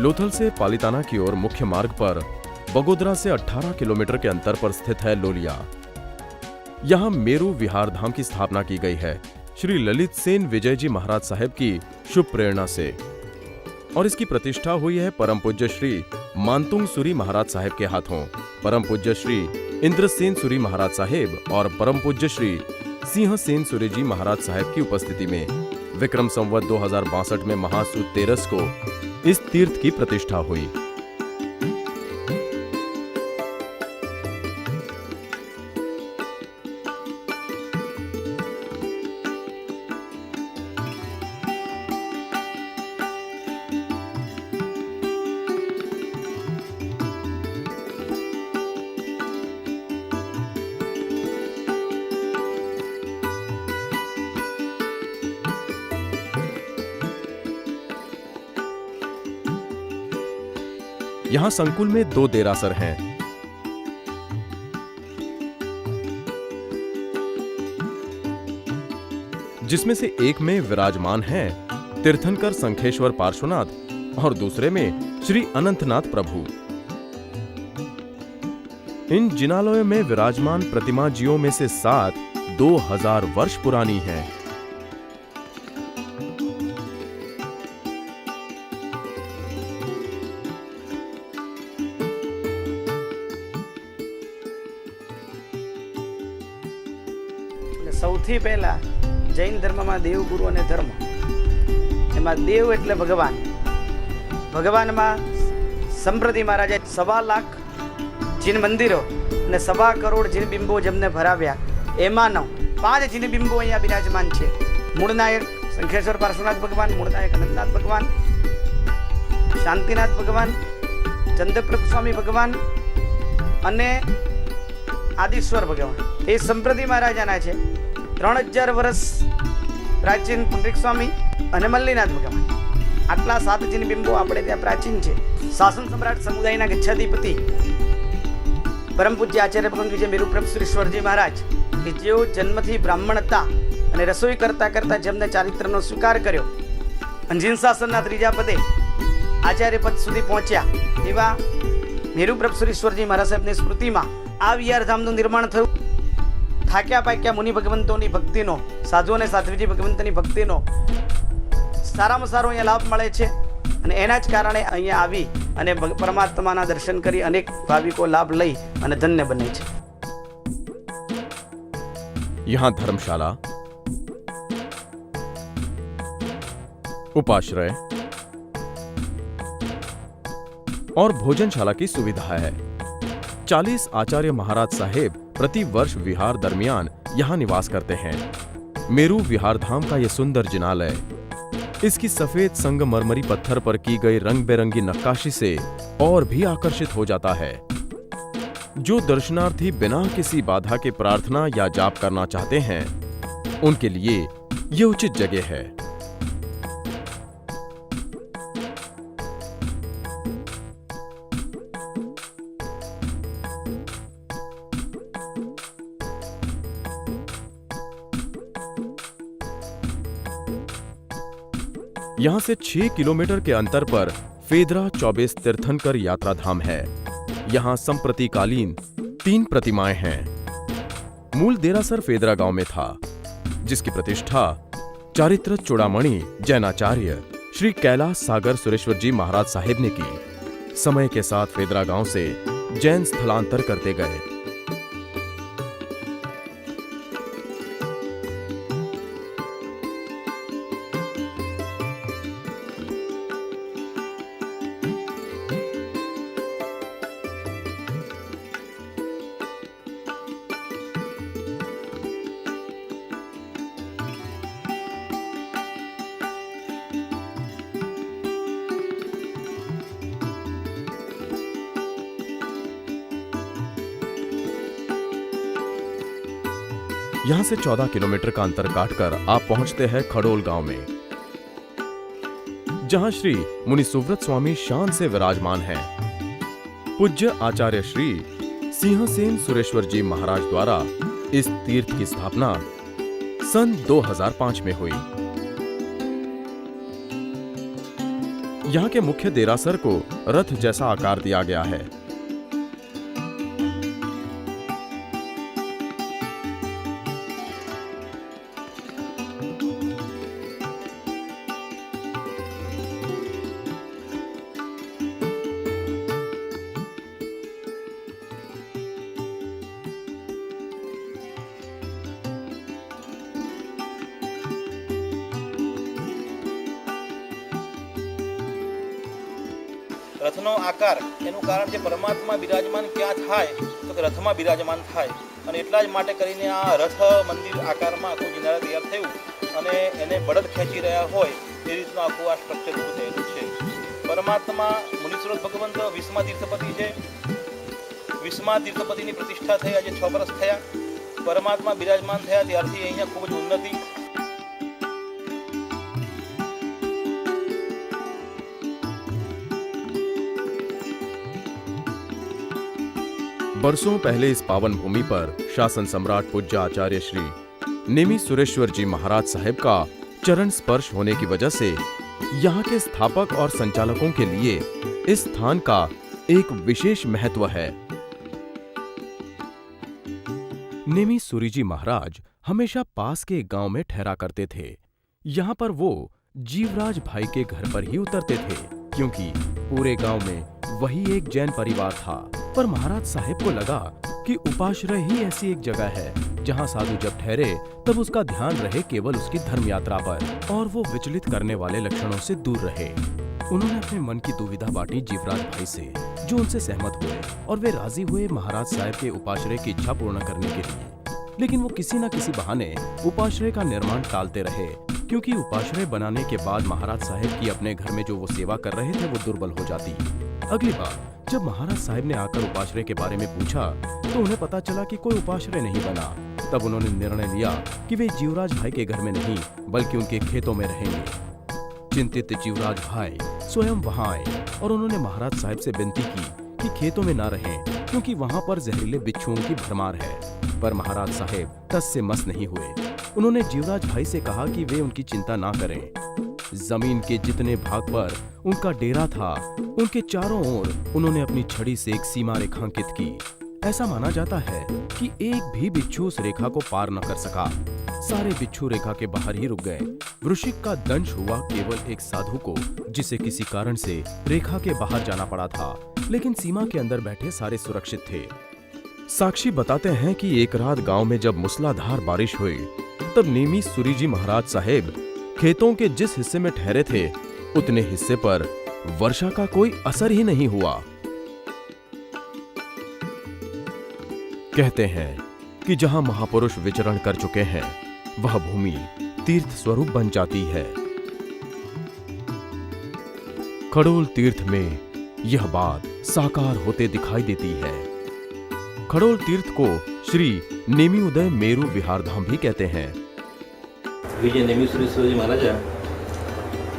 लोथल से पालिताना की ओर मुख्य मार्ग पर बगोदरा से 18 किलोमीटर के अंतर पर स्थित है लोलिया। यहाँ मेरू विहार धाम की स्थापना की गई है श्री ललित सेन विजय जी महाराज साहेब की शुभ प्रेरणा से, और इसकी प्रतिष्ठा हुई है परम पूज्य श्री मानतुंग सूरी महाराज साहेब के हाथों। परम पूज्य श्री इंद्रसेन सूरी महाराज साहेब और परम पूज्य श्री सिंह सेन सूरी जी महाराज साहेब की उपस्थिति में विक्रम संवत 2062 में महासुद तेरस को इस तीर्थ की प्रतिष्ठा हुई। यहां संकुल में 2 देरासर हैं। जिसमें से एक में विराजमान है तीर्थंकर संखेश्वर पार्श्वनाथ और दूसरे में श्री अनंतनाथ प्रभु। इन जिनालयों में विराजमान प्रतिमा जियों में से 7 2000 वर्ष पुरानी हैं। સૌથી પહેલા જૈન ધર્મમાં દેવગુરુ અને ધર્મ એમાં દેવ એટલે ભગવાન. ભગવાનમાં સંપ્રતિ મહારાજે 1.25 લાખ જીન મંદિરો અને 1.25 કરોડ જીન બિંબો જેમને ભરાવ્યા એમાંનો 5 જીન બિંબો અહીંયા બિરાજમાન છે. મૂળનાયક શંખેશ્વર પાર્શ્વનાથ ભગવાન, મૂળનાયક અનંતનાથ ભગવાન, શાંતિનાથ ભગવાન, ચંદ્રપ્રભ સ્વામી ભગવાન અને આદિશ્વર ભગવાન એ સંપ્રતિ મહારાજાના છે. 3000 વર્ષ પ્રાચીન પુંડરીક સ્વામી અને મલ્લીનાથ ભગવાન, આટલા 7 જીન બિંબો આપણે ત્યાં પ્રાચીન છે. શાસન સમ્રાટ સમુદાયના ગચ્છાધિપતિ પરમ પૂજ્ય આચાર્ય ભગવાન વિજય મેરુપ્રભ સુરેશ્વરજી મહારાજ કે જેઓ જન્મથી બ્રાહ્મણ હતા અને રસોઈ કરતા કરતા જેમને ચારિત્રનો સ્વીકાર કર્યો અને જીન શાસનના 3જા પદે આચાર્ય પદ સુધી પહોંચ્યા એવા મેરુપ્રભ સુરેશ્વરજી મહારાજ સાહેબની સ્મૃતિમાં આ વિહારધામનું નિર્માણ થયું. થાક્યા પાક્યા મુનિ ભગવંતોની ભક્તિનો, સાધુ અને સાધ્વીજી ભગવંતની ભક્તિનો સારામાં સારો અહીંયા લાભ મળે છે અને એના જ કારણે અહીંયા આવી અને પરમાત્માના દર્શન કરી અનેક ભાવિકો લાભ લઈ અને ધન્ય બને છે. यहाँ धर्मशाला, उपाश्रय और भोजनशाला की सुविधा है। 40 आचार्य महाराज साहेब प्रति वर्ष विहार दरमियान यहाँ निवास करते हैं। मेरू विहार धाम का यह सुंदर जिनालय इसकी सफेद संगमरमरी पत्थर पर की गई रंग बिरंगी नक्काशी से और भी आकर्षित हो जाता है। जो दर्शनार्थी बिना किसी बाधा के प्रार्थना या जाप करना चाहते हैं उनके लिए यह उचित जगह है। यहां से 6 किलोमीटर के अंतर पर फेदरा 24 तीर्थंकर यात्रा धाम है। यहां संप्रतिकालीन 3 प्रतिमाएं हैं। मूल देरासर फेदरा गांव में था, जिसकी प्रतिष्ठा चारित्र चूड़ामणि जैनाचार्य श्री कैलाश सागर सुरेश्वर जी महाराज साहेब ने की। समय के साथ फेदरा गांव से जैन स्थलांतर करते गए। यहां से 14 किलोमीटर का अंतर काटकर आप पहुंचते हैं खड़ोल गांव में, जहां श्री मुनि सुव्रत स्वामी शान से विराजमान हैं। पूज्य आचार्य श्री सिंहसेन सुरेश्वर जी महाराज द्वारा इस तीर्थ की स्थापना सन 2005 में हुई। यहाँ के मुख्य देरासर को रथ जैसा आकार दिया गया है। રથનો આકાર એનું કારણ છે પરમાત્મા બિરાજમાન ક્યાં થાય તો કે રથમાં બિરાજમાન થાય અને એટલા જ માટે કરીને આ રથ મંદિર આકારમાં આખું કિનારા તૈયાર થયું અને એને બળદ ખેંચી રહ્યા હોય એ રીતનું આખું આ સ્ટ્રક્ચર ઊભું થયેલું છે. પરમાત્મા મુનીશ્વર ભગવંત 20મા તીર્થપતિ છે. 20મા તીર્થપતિની પ્રતિષ્ઠા થઈ આજે 6 વર્ષ થયા. પરમાત્મા બિરાજમાન થયા ત્યારથી અહીંયા ખૂબ જ ઉન્નતિ. बरसों पहले इस पावन भूमि पर शासन सम्राट पूज्य आचार्य श्री नेमी सुरेश्वर जी महाराज साहेब का चरण स्पर्श होने की वजह से यहाँ के स्थापक और संचालकों के लिए इस स्थान का एक विशेष महत्व है। नेमी सूरी जी महाराज हमेशा पास के एक गांव में ठहरा करते थे। यहाँ पर वो जीवराज भाई के घर पर ही उतरते थे, क्योंकि पूरे गांव में वही एक जैन परिवार था। पर महाराज साहेब को लगा कि उपाश्रय ही ऐसी एक जगह है जहां साधु जब ठहरे तब उसका ध्यान रहे केवल उसकी धर्म यात्रा पर और वो विचलित करने वाले लक्षणों से दूर रहे। उन्होंने अपने मन की दुविधा बांटी जीवराज भाई से, जो उनसे सहमत हुए और वे राजी हुए महाराज साहेब के उपाश्रय की इच्छा पूर्ण करने के लिए। लेकिन वो किसी न किसी बहाने उपाश्रय का निर्माण टालते रहे, क्योंकि उपाश्रय बनाने के बाद महाराज साहेब की अपने घर में जो वो सेवा कर रहे थे वो दुर्बल हो जाती। अगली बार जब महाराज साहेब ने आकर उपाश्रय के बारे में पूछा तो उन्हें पता चला कि कोई उपाश्रय नहीं बना। तब उन्होंने निर्णय लिया कि वे जीवराज भाई के घर में नहीं बल्कि उनके खेतों में रहेंगे। चिंतित जीवराज भाई स्वयं वहां आए और उन्होंने महाराज साहेब से विनती की कि खेतों में ना रहें, क्योंकि वहां पर जहरीले बिच्छुओं की भरमार है। पर महाराज साहेब टस से मस नहीं हुए। उन्होंने जीवराज भाई से कहा कि वे उनकी चिंता ना करें। जमीन के जितने भाग पर उनका डेरा था उनके चारों ओर उन्होंने अपनी छड़ी से एक सीमा रेखांकित की। ऐसा माना जाता है कि एक भी बिच्छू उस रेखा को पार न कर सका। सारे बिच्छू रेखा के बाहर ही रुक गए। वृश्चिक का दंश हुआ केवल एक साधु को, जिसे किसी कारण से रेखा के बाहर जाना पड़ा था, लेकिन सीमा के अंदर बैठे सारे सुरक्षित थे। साक्षी बताते हैं कि एक रात गांव में जब मूसलाधार बारिश हुई तब नेमी सूरी जी महाराज साहेब खेतों के जिस हिस्से में ठहरे थे उतने हिस्से पर वर्षा का कोई असर ही नहीं हुआ। कहते हैं कि जहां महापुरुष विचरण कर चुके हैं वह भूमि तीर्थ स्वरूप बन जाती है। खडोल तीर्थ में यह बात साकार होते दिखाई देती है। खडोल तीर्थ को श्री नेमी उदय मेरू विहारधाम भी कहते हैं। વિજય નેમી સુરેશ્વરજી મહારાજા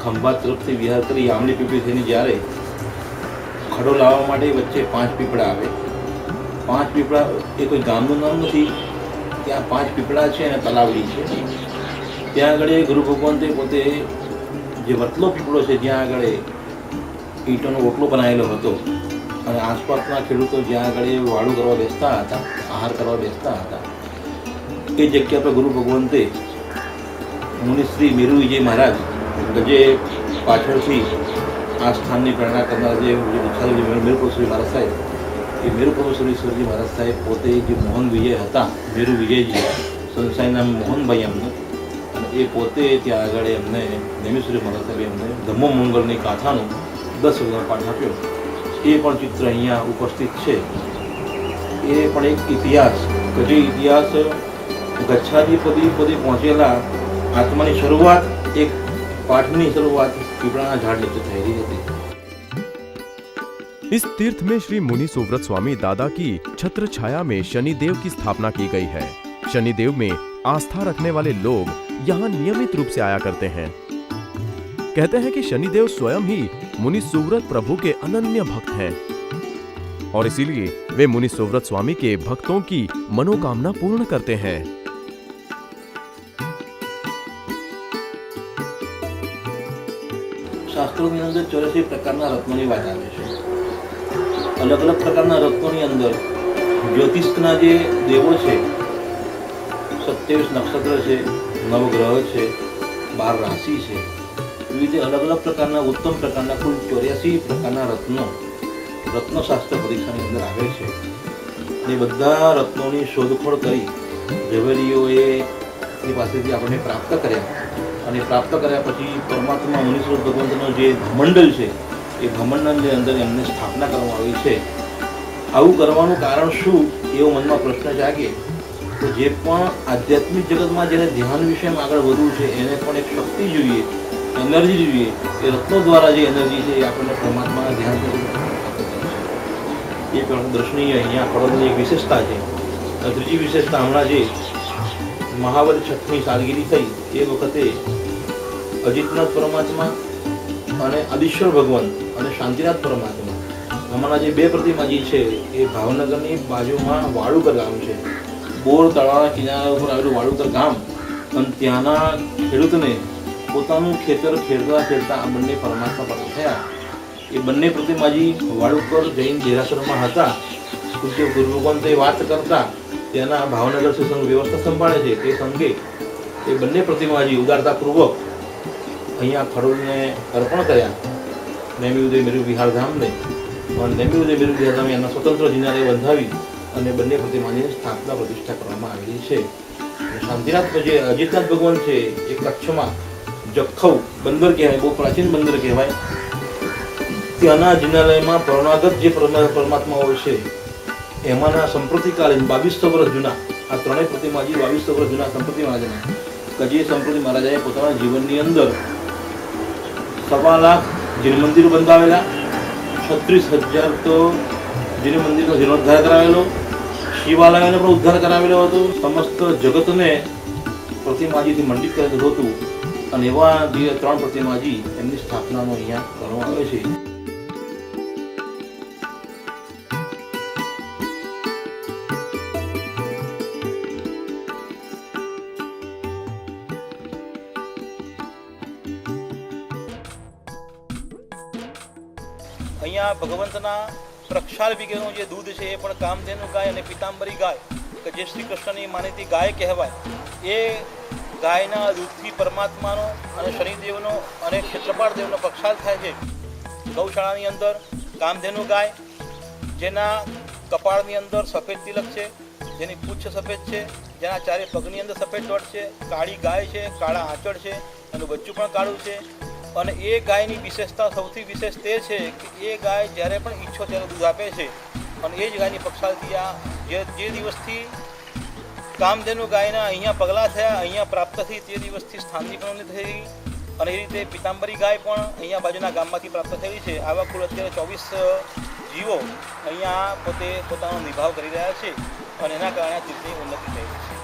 ખંભાત તરફથી વિહાર કરી આમલી પીપળી થઈને જ્યારે ખડોલ આવવા માટે વચ્ચે 5 પીપળા આવે. 5 પીપળા એ કોઈ ગામનું નામ નથી, ત્યાં 5 પીપળા છે અને તલાવડી છે. ત્યાં આગળ ગુરુ ભગવંતે પોતે જે વતલો પીપળો છે જ્યાં આગળ ઈંટોનો ઓટલો બનાવેલો હતો અને આસપાસના ખેડૂતો જ્યાં આગળ વાળું કરવા બેસતા હતા, આહાર કરવા બેસતા હતા, એ જગ્યા પર ગુરુ ભગવંતે મુનિશ્રી મેરુ વિજય મહારાજ જે પાછળથી આ સ્થાનની પ્રેરણા કરનાર જે મેરુપુરુષરી મહારાજ સાહેબ, એ મેરુપુરુષરીશ્વરજી મહારાજ સાહેબ પોતે જે મોહન વિજય હતા, મેરુ વિજયજી સંસ્થાનું નામ મોહનભાઈ એમનું, અને એ પોતે ત્યાં આગળ એમને નેમિશ્વરી મહારાજ સાહેબે એમને ધમ્મો મંગળની ગાથાનો 10 વખત પાઠ આપ્યો. એ પણ ચિત્ર અહીંયા ઉપસ્થિત છે. એ પણ એક ઇતિહાસ કે જે ઇતિહાસ ગચ્છાદી પદે પહોંચેલા आत्मा की शुरुआत एक पाठ की शुरुआत पीपळाना झाड़ नीचे थई थी। इस तीर्थ में श्री मुनि सुव्रत स्वामी दादा की छत्र छाया में शनिदेव की स्थापना की गई है। शनिदेव में आस्था रखने वाले लोग यहाँ नियमित रूप से आया करते हैं। कहते हैं कि शनिदेव स्वयं ही मुनि सुव्रत प्रभु के अनन्य भक्त हैं और इसीलिए वे मुनि सुव्रत स्वामी के भक्तों की मनोकामना पूर्ण करते हैं। शास्त्रों શાસ્ત્રોની અંદર 84 પ્રકારના રત્નોની વાત આવે છે. અલગ અલગ પ્રકારના રત્નોની અંદર જ્યોતિષના જે દેવો છે, 27 નક્ષત્ર છે, નવગ્રહ છે, 12 રાશિ છે, એવી રીતે અલગ અલગ પ્રકારના ઉત્તમ પ્રકારના કુલ 84 પ્રકારના રત્નશાસ્ત્ર પરીક્ષાની અંદર આવે છે. એ બધા રત્નોની શોધખોળ કરી ઝવેરીઓએ એની પાસેથી આપણને પ્રાપ્ત કર્યા, અને પ્રાપ્ત કર્યા પછી પરમાત્મા મુનીશ્વર ભગવંતનો જે મંડળ છે એ ભ્રમંડળની અંદર એમને સ્થાપના કરવામાં આવી છે. આવું કરવાનું કારણ શું, એવો મનમાં પ્રશ્ન જાગે તો જે પણ આધ્યાત્મિક જગતમાં જેને ધ્યાન વિષયમાં આગળ વધવું છે એને પણ એક શક્તિ જોઈએ, એનર્જી જોઈએ. એ રત્નો દ્વારા જે એનર્જી છે એ આપણને પરમાત્માના ધ્યાન એ પણ દર્શનીય અહીંયા ખડોદની એક વિશેષતા છે. ત્રીજી વિશેષતા, હમણાં જે મહાવદ છઠની સાલગીરી થઈ એ વખતે અજિતનાથ પરમાત્મા અને આદિશ્વર ભગવાન અને શાંતિનાથ પરમાત્મા, હમણાં જે 2 પ્રતિમાજી છે એ ભાવનગરની બાજુમાં વાળુકર ગામ છે, બોર તળાવના કિનારા ઉપર આવેલું વાળુકર ગામ, અને ત્યાંના ખેડૂતને પોતાનું ખેતર ખેડતા આ બંને પરમાત્મા પ્રગટ થયા. એ બંને પ્રતિમાજી વાળુકર જૈન દેરાસરમાં હતા. પૂજ્ય ગુરુ ભગવાન તે વાત કરતા ત્યાંના ભાવનગર સંઘ વ્યવસ્થા સંભાળે છે તે સંઘે એ બંને પ્રતિમાજી ઉદારતાપૂર્વક અહીંયા ખડોલને અર્પણ કર્યા, નેમી ઉદય મેરુ વિહારધામને. અને નેમી ઉદય મેરુ વિહારધામ એના સ્વતંત્ર જિનારે બંધાવી અને બંને પ્રતિમાની સ્થાપના પ્રતિષ્ઠા કરવામાં આવેલી છે. શાંતિનાથ જે અજિતનાથ ભગવાન છે એ કચ્છમાં જખૌ બંદર કહેવાય, બહુ પ્રાચીન બંદર કહેવાય. ત્યાંના જિનાલયમાં પરણાગત જે પરમાત્માઓ છે એમાંના સંપ્રતિકાલીન 2200 વર્ષ જૂના આ ત્રણેય પ્રતિમાજી 2200 વર્ષ જૂના સંપ્રતિ મહારાજાના, કે જે સંપ્રતિ મહારાજાએ પોતાના જીવનની અંદર 1.25 લાખ જીન મંદિરો બંધાવેલા, 36,000 તો જીન મંદિરનો જીર્ણોદ્ધાર કરાવેલો, શિવાલયોનો પણ ઉદ્ધાર કરાવેલો હતો, સમસ્ત જગતને પ્રતિમાજીથી મંડિત કરેલું હતું. અને એવા જે 3 પ્રતિમાજી એમની સ્થાપનાનો અહીંયા કરવામાં આવે છે. અહીંયા ભગવંતના પ્રક્ષાલ વિગેનું જે દૂધ છે એ પણ કામધેનુ ગાય અને પીતાંબરી ગાય, કે જે શ્રી કૃષ્ણની માનીતી ગાય કહેવાય, એ ગાયના દૂધથી પરમાત્માનો અને શનિદેવનો અને ક્ષેત્રપાળ દેવનો પ્રક્ષાલ થાય છે. ગૌશાળાની અંદર કામધેનુ ગાય, જેના કપાળની અંદર સફેદ તિલક છે, જેની પૂંછ સફેદ છે, જેના ચારે પગની અંદર સફેદ ડોટ છે, કાળી ગાય છે, કાળા આંચળ છે, એનું બચ્ચું પણ કાળું છે. અને એ ગાયની વિશેષતા સૌથી વિશેષ તે છે કે એ ગાય જ્યારે પણ ઈચ્છો ત્યારે દૂધ આપે છે. અને એ જ ગાયની પ્રક્ષાલથી આ જે દિવસથી કામધેનુ ગાયના અહીંયા પગલાં થયા, અહીંયા પ્રાપ્ત થઈ, તે દિવસથી સ્થાનની પણ થઈ. અને એ રીતે પીતાંબરી ગાય પણ અહીંયા બાજુના ગામમાંથી પ્રાપ્ત થયેલી છે. આવા કુલ અત્યારે 24 જીવો અહીંયા પોતે પોતાનો નિભાવ કરી રહ્યા છે, અને એના કારણે આ તીર્થની ઉન્નતિ થઈ છે.